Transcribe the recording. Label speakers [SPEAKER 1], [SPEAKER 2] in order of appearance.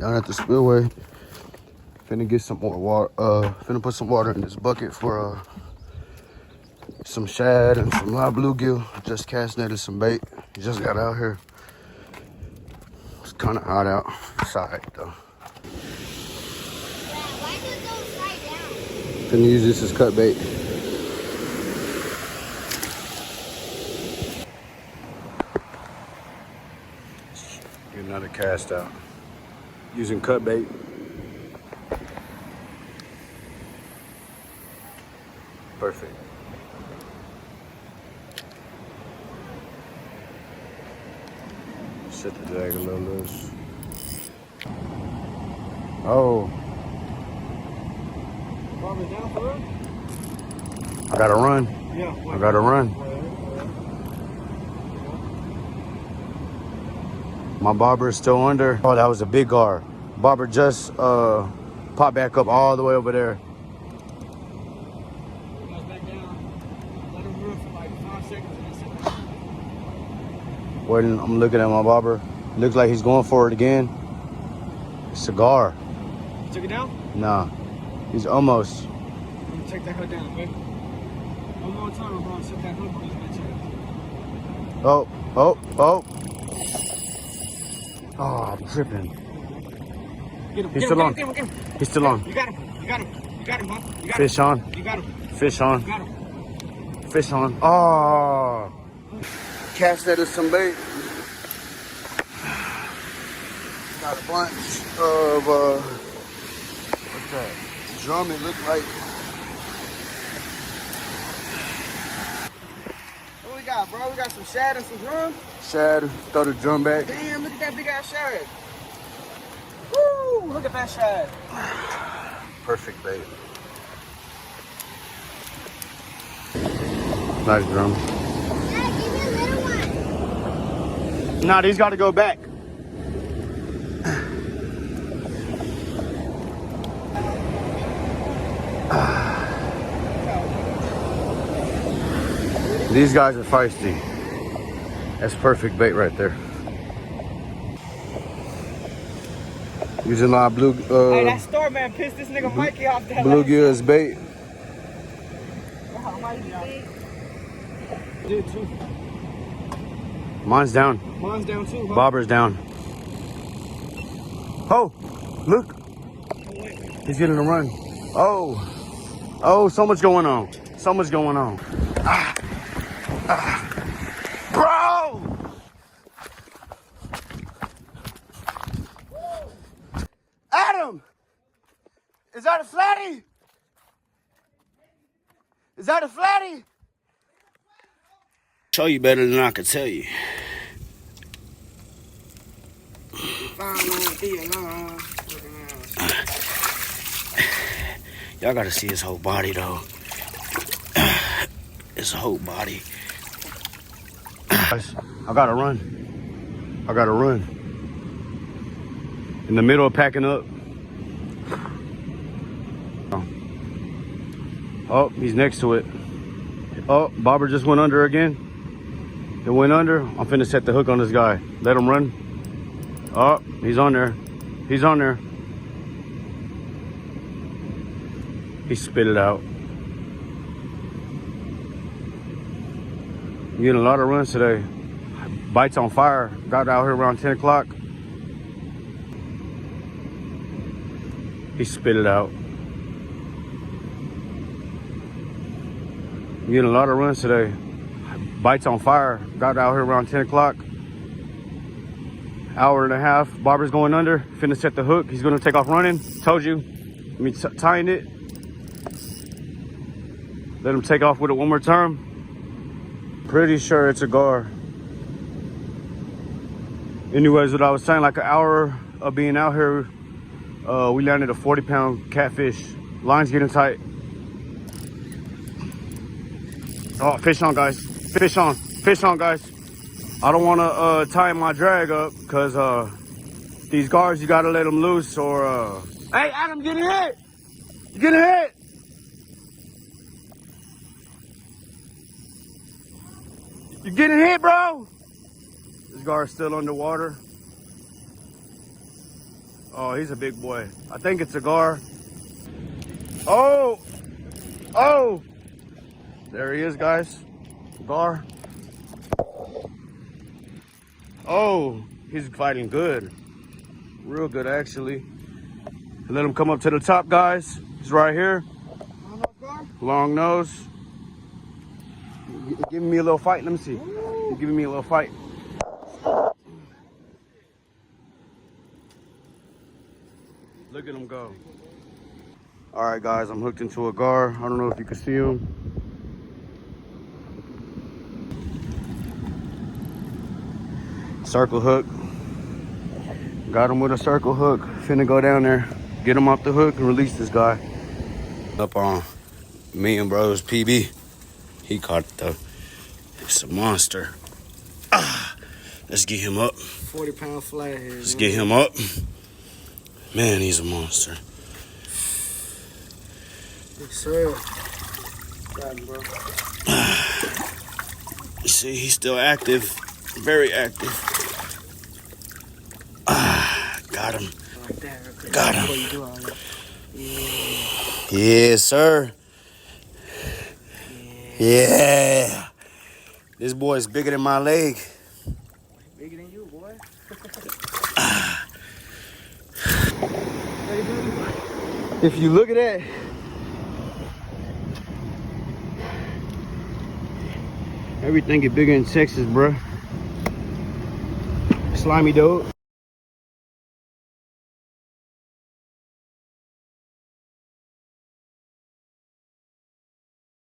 [SPEAKER 1] down at the spillway. Finna get some more water. Finna put some water in this bucket for some shad and some live bluegill. Just cast netted some bait. Just got out here. It's kind of hot outside though.
[SPEAKER 2] Why does it go upside down?
[SPEAKER 1] Finna use this as cut bait. Get another cast out. Using cut bait. Perfect. Set the drag a little loose. Oh. I gotta run.
[SPEAKER 3] Yeah.
[SPEAKER 1] I gotta run. My bobber is still under. Oh, that was a big gar. Bobber just popped back up all the way over there. When I'm looking at my bobber, looks like he's going for it again. Cigar.
[SPEAKER 3] You took it down?
[SPEAKER 1] Nah, he's almost.
[SPEAKER 3] I'm gonna take that hook down, okay? One more time, I'm gonna set that hook on this bitch.
[SPEAKER 1] Oh, oh, oh. Oh, I'm tripping.
[SPEAKER 3] Get him,
[SPEAKER 1] He's
[SPEAKER 3] get
[SPEAKER 1] still
[SPEAKER 3] him,
[SPEAKER 1] on.
[SPEAKER 3] get him, get him.
[SPEAKER 1] He's still on.
[SPEAKER 3] You got him, you got him, you got him, huh? You got
[SPEAKER 1] Fish
[SPEAKER 3] him.
[SPEAKER 1] on.
[SPEAKER 3] You got him.
[SPEAKER 1] Fish on.
[SPEAKER 3] You got him.
[SPEAKER 1] Fish on. Oh. Cast that as some bait. Got a bunch of, what's that? Drum, it looked like.
[SPEAKER 3] What we got, bro? We got some shad and some drum.
[SPEAKER 1] Shad, throw the drum back.
[SPEAKER 3] Damn, look at that big ass shad. Woo, look at that shad.
[SPEAKER 1] Perfect bait. Nice drum.
[SPEAKER 2] Dad, give me a little one.
[SPEAKER 1] Nah, these gotta go back. These guys are feisty. That's perfect bait right there. Using live blue.
[SPEAKER 3] Hey, that store man pissed this nigga Mikey off that.
[SPEAKER 1] Bluegill as bait.
[SPEAKER 3] Dude, too.
[SPEAKER 1] Mine's down.
[SPEAKER 3] Mine's down too, huh?
[SPEAKER 1] Bobber's down. Oh, look. He's getting a run. Oh. Oh, so much going on. So much going on. Bro! Adam! Is that a flatty? Is that a flatty? Show you better than I could tell you. Y'all gotta see his whole body though. His whole body. Guys, I gotta run. I gotta run. In the middle of packing up. Oh, he's next to it. Oh, bobber just went under again. It went under. I'm finna set the hook on this guy. Let him run. Oh, he's on there. He's on there. He spit it out. I'm getting a lot of runs today. Bites on fire. Got out here around 10 o'clock. He spit it out. I'm getting a lot of runs today. Bites on fire. Got out here around 10 o'clock. Hour and a half. Bobber's going under. Finna set the hook. He's gonna take off running. Told you. Me tying it. Let him take off with it one more time. Pretty sure it's a gar. Anyways, what I was saying, like an hour of being out here, we landed a 40-pound catfish. Line's getting tight. Oh, fish on, guys. Fish on. Fish on, guys. I don't want to tie my drag up because these guards, you got to let them loose or... Hey, Adam, getting hit! You're getting hit! You're getting hit, bro! This guard's still underwater. Oh, he's a big boy. I think it's a gar. Oh, oh, there he is, guys. Gar. Oh, he's fighting good. Real good, actually. Let him come up to the top, guys. He's right here. Long nose. Give me a little fight. Let me see. He's giving me a little fight. Look at him go. All right, guys, I'm hooked into a gar. I don't know if you can see him. Circle hook. Got him with a circle hook. Finna go down there, get him off the hook and release this guy. Up on me and bro's PB. He caught it though. It's a monster. Ah, let's get him up.
[SPEAKER 3] 40-pound flathead.
[SPEAKER 1] Let's get him up. Man, he's a monster.
[SPEAKER 3] Yes, sir. Got him, bro.
[SPEAKER 1] You see, he's still active. Very active. Ah, got him.
[SPEAKER 3] Like that, real quick.
[SPEAKER 1] Got him.
[SPEAKER 3] Before you do all that. Yeah.
[SPEAKER 1] Yes, sir. Yeah. This boy's bigger than my leg.
[SPEAKER 3] Bigger than you, boy.
[SPEAKER 1] If you look at that, everything get bigger in Texas, bruh. Slimy dog.